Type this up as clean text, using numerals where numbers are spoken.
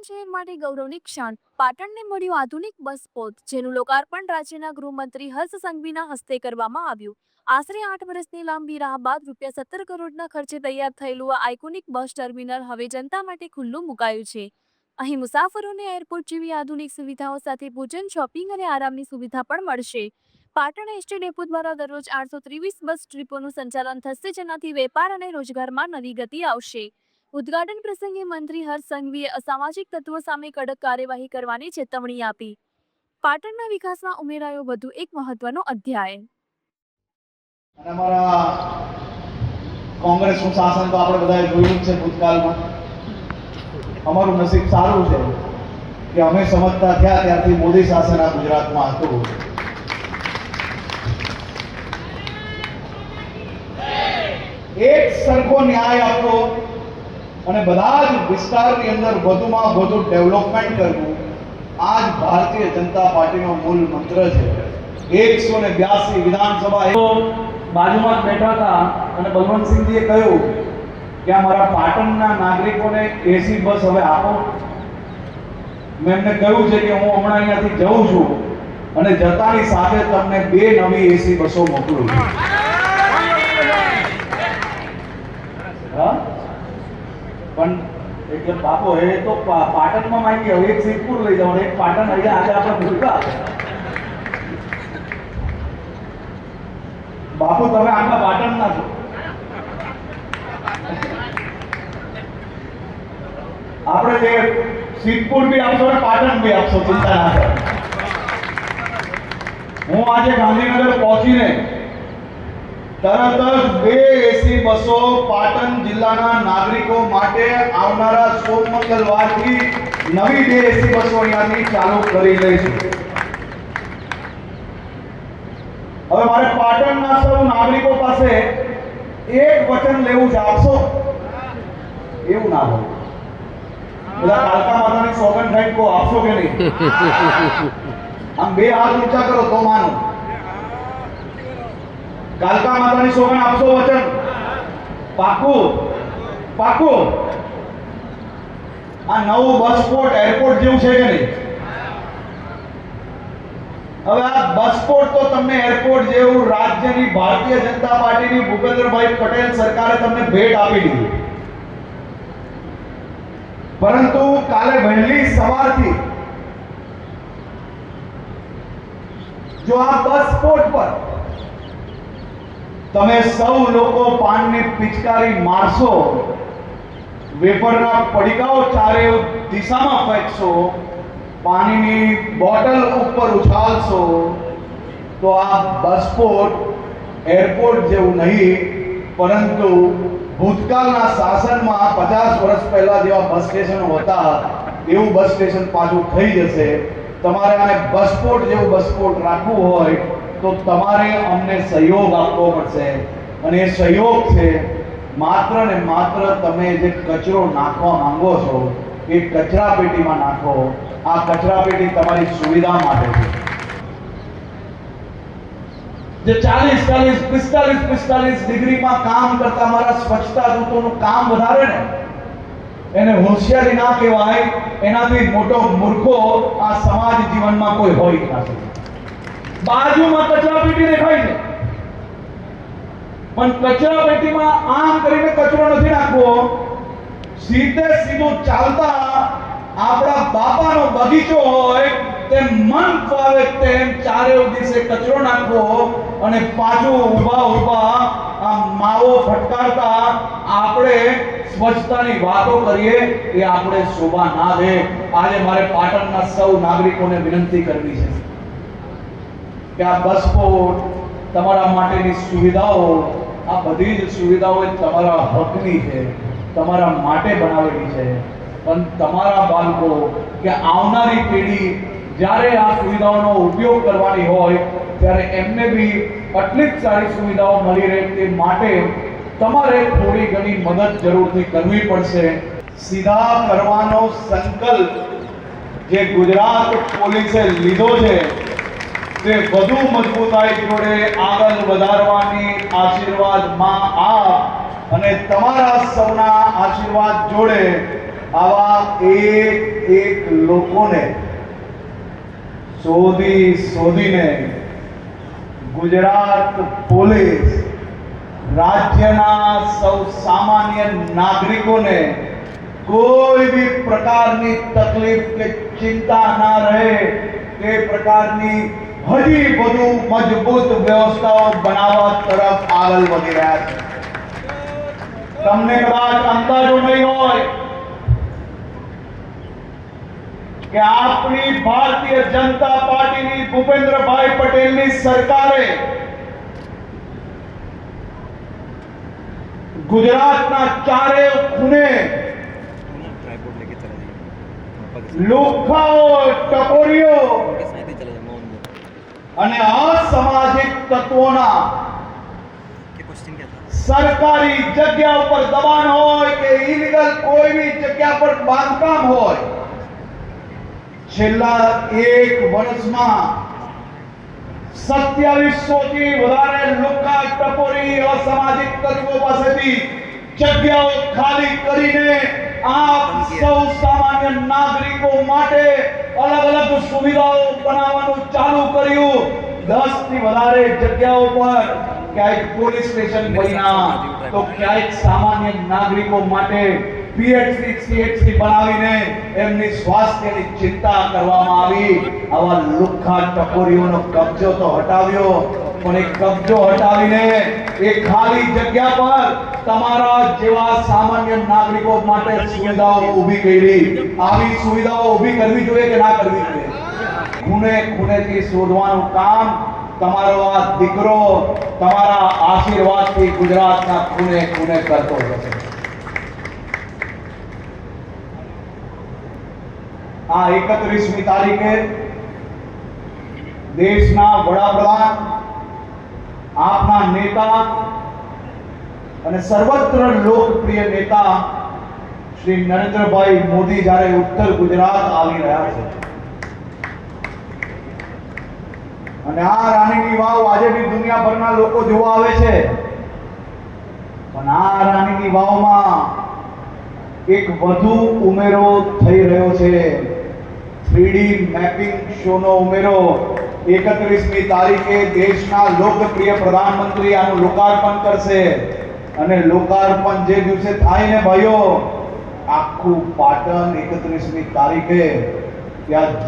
પાટણ શહેર માટે ગૌરવની ક્ષણ પાટણને મળ્યું આધુનિક બસ પોર્ટ, જેનું લોકાર્પણ રાજ્યના ગૃહમંત્રી હર્ષ સંઘવીના હસ્તે કરવામાં આવ્યું। આશરે 8 વર્ષની લાંબી રાહ બાદ ₹17 કરોડના ખર્ચે તૈયાર થયેલું આ આઇકોનિક બસ ટર્મિનલ હવે જનતા માટે ખુલ્લું મુકાયું છે। અહીં મુસાફરોને એરપોર્ટ જેવી આધુનિક સુવિધાઓ સાથે ભોજન, શોપિંગ અને આરામની સુવિધા પણ મળશે। પાટણ એસટી ડેપો દ્વારા દરરોજ 823 બસ ટ્રીપોનું સંચાલન થશે, જેનાથી વેપાર અને રોજગારમાં નવી ગતિ આવશે। ઉદ્ઘાટન પ્રસંગે મંત્રી હર્ષ સંઘવીએ અસામાજિક તત્વો સામે કડક કાર્યવાહી કરવાની ચેતવણી આપી। પાટણના વિકાસમાં ઉમેરાયો વધુ એક મહત્વનો અધ્યાય। અમારા કોંગ્રેસનું શાસન તો આપણે બધાએ જોયું છે ભૂતકાળમાં। અમારું નસીબ સારું છે કે અમે સમજતા થયા ત્યારથી મોદી શાસન આ ગુજરાતમાં હતું। એક સરખો ન્યાય આપવો અને બધા જ વિસ્તારની અંદર વધુમાં વધુ ડેવલપમેન્ટ કરવું આ જ ભારતીય જનતા પાર્ટીનો મૂળ મંત્ર છે। 182 વિધાનસભા બાજુમાં જ બેઠા હતા અને બલવંતસિંહજીએ કહ્યું કે અમારા પાટણના નાગરિકોને એસી બસ હવે આપો। મેં એમને કહ્યું છે કે હું હમણાં અહીંયાથી જઉં છું અને જતાની સાથે તમને 2 નવી એસી બસો મોકલું છું। હા, પણ એટલે બાપો એ તો પાટણમાં માંગી ગયો, એક સિદ્ધપુર લઈ જાવ, એક પાટણ અહીંયા આજે આપણે ભૂલતા। બાપુ તમે આટલા પાટણના છો, આપણે જે સિદ્ધપુર બી આપશો ને પાટણ બી આપશો, ચિંતા ના કરો। હું આજે ગાંધીનગર પહોંચીને તરત જ 2 એસી બસો પાટણ જિલ્લાના નાગરિકો માટે આવનારા સોમ મંગળવારથી નવી 2 એસી બસો અહીંયાથી ચાલુ કરી લઈશું। હવે મારે પાટણના સૌ નાગરિકો પાસે એક વચન લેવું છે, આપશો? એવું ના હોય, બધા કાલકા માતાની સોગંદ ખાઈ કો આપશો કે નહીં? આમ 2 હાથ ઊંચા કરો તો માનો। કાલકા માતાની સોગંદ આપશો? વચન પાકું? પાકું? આ નવું બસ પોર્ટ એરપોર્ટ જેવું છે કે નહીં? હવે આ બસ પોર્ટ તો તમને એરપોર્ટ જેવું રાજ્યની ભારતીય જનતા પાર્ટીની ભૂપેન્દ્રભાઈ પટેલ સરકારે તમને ભેટ આપી દીધી। પરંતુ કાલે વહેલી સવારથી જો આ બસ પોર્ટ પર તમે સૌ લોકો પાનની પિચકારી મારશો, વેપરના પડીકાઓ ચારે દિશામાં ફેંકશો, પાણીની બોટલ ઉપર ઉછાળશો, તો આ બસ પોર્ટ એરપોર્ટ જેવું નહીં, પરંતુ ભૂતકાળના શાસનમાં 50 વર્ષ પહેલા જેવા બસ સ્ટેશનો હતા એવું બસ સ્ટેશન પાછું થઈ જશે। તમારે આને બસ પોર્ટ જેવું બસ પોર્ટ રાખવું હોય તો તમારે અમને સહયોગ આપવો પડશે, અને એ સહયોગ છે માત્ર ને માત્ર તમે જે કચરો નાખવા માંગો છો એ કચરા પેટીમાં નાખો। આ કચરા પેટી તમારી સુવિધા માટે છે। જે 40, 45, 45 ડિગ્રીમાં કામ કરતા મારા સ્વચ્છતા દૂતોનું કામ વધારે ને એને હોશિયારી ના કહેવાય, એનાથી મોટો મૂર્ખો આ સમાજ જીવનમાં કોઈ હોય નથી। બાજુમાં કચરા પેટી દેખાય છે, પણ કચરા પેટીમાં આમ કરીને કચરો નથી નાખવો, સીધે સીધું ચાલતા આપણા બાપાનો બગીચો હોય તેમ મન ફાવે તેમ ચારે દિવસે કચરો નાખવો, અને પાછું ઊભા આ માવો ફટકારતા આપણે સ્વચ્છતાની વાતો કરીએ એ આપણે શોભા ના દે। આજે મારે પાટણના સૌ નાગરિકોને વિનંતી કરવી છે કે આ બસ પોર્ટ, તમારા માટેની સુવિધાઓ, આ બધી જ સુવિધાઓ તમારા હકની છે, તમારા માટે બનાવેલી છે। પણ તમારા બાળકો કે આવનારી પેઢી જ્યારે આ સુવિધાઓનો ઉપયોગ કરવાની હોય ત્યારે એમને બી આટલી જ સારી સુવિધાઓ મળી રહે તે માટે તમારે થોડી ઘણી મદદ જરૂરથી કરવી પડશે। સીધા કરવાનો સંકલ્પ જે ગુજરાત પોલીસે લીધો છે તે વધુ મજબૂતાઈ જોડે આગળ વધારવાની આશીર્વાદ માં આપ અને તમારા સૌના આશીર્વાદ જોડે આવા એક એક લોકોને શોધીને ગુજરાત પોલીસ રાજ્યના સૌ સામાન્ય નાગરિકોને કોઈ બી પ્રકારની તકલીફ કે ચિંતા ના રહે તે પ્રકારની હજી વધુ મજબૂત વ્યવસ્થાઓ બનાવવા તરફ આગળ વધી રહ્યા છે. તમને કદાચ અંદાજો નહીં હોય કે આપણી ભારતીય જનતા પાર્ટીની ભૂપેન્દ્રભાઈ પટેલની સરકારે ગુજરાતના ચારે ખૂણે લુખ્ખાઓ, ટકોરીઓ અને અસામાજિક તત્વોના સરકારી જગ્યા ઉપર દબાણ હોય કે ઇલીગલ કોઈ બી જગ્યા પર બાંધકામ હોય, છેલ્લા એક વર્ષમાં 2700 થી વધારે લુખ્ખા, ટકોરી, અસામાજિક તત્વો પાસેથી જગ્યાઓ ખાલી કરીને આપ સૌ સામાન્ય નાગરિકો માટે અલગ અલગ સુવિધાઓ બનાવવાનું ચાલુ કર્યું. 10 થી વધારે જગ્યાઓ પર ક્યાંક પોલીસ સ્ટેશન બન્યા તો ક્યાંક સામાન્ય નાગરિકો માટે પીએચસી, સીએચસી બનાવીને એમની સ્વાસ્થ્યની ચિંતા કરવામાં આવી. આવા લુખ્ખા, ટકોરીઓનો કબજો તો હટાવ્યો, પણ એ કબજો હટાવીને એ ખાલી જગ્યા પર તમારા જેવા સામાન્ય નાગરિકો માટે સુવિધાઓ ઊભી કરી. આવી સુવિધાઓ ઊભી કરવી જોઈએ કે ના કરવી જોઈએ? ખૂણેથી શોધવાનું કામ તમારો આ દીકરો તમારા આશીર્વાદથી ગુજરાતના ખૂણે કરતો હશે. આ 31મી તારીખે દેશના વડાપ્રધાન, આપના નેતા અને સર્વત્ર લોકપ્રિય નેતા શ્રી નરેન્દ્રભાઈ મોદી જ્યારે ઉત્તર ગુજરાત આવી રહ્યા છે અને આ રાણીની વાવ આજે બી દુનિયાભરના લોકો જોવા આવે છે, પણ આ રાણીની વાવમાં એક વધુ ઉમેરો થઈ રહ્યો છે. 3D મેપિંગ શોનો ઉમેરો 31મી તારીખે દેશના લોકપ્રિય પ્રધાનમંત્રી આનું લોકાર્પણ કરશે અને લોકાર્પણ જે દિવસે થાય ને ભાઈઓ, આખું પાટણ 31મી તારીખે ત્યાં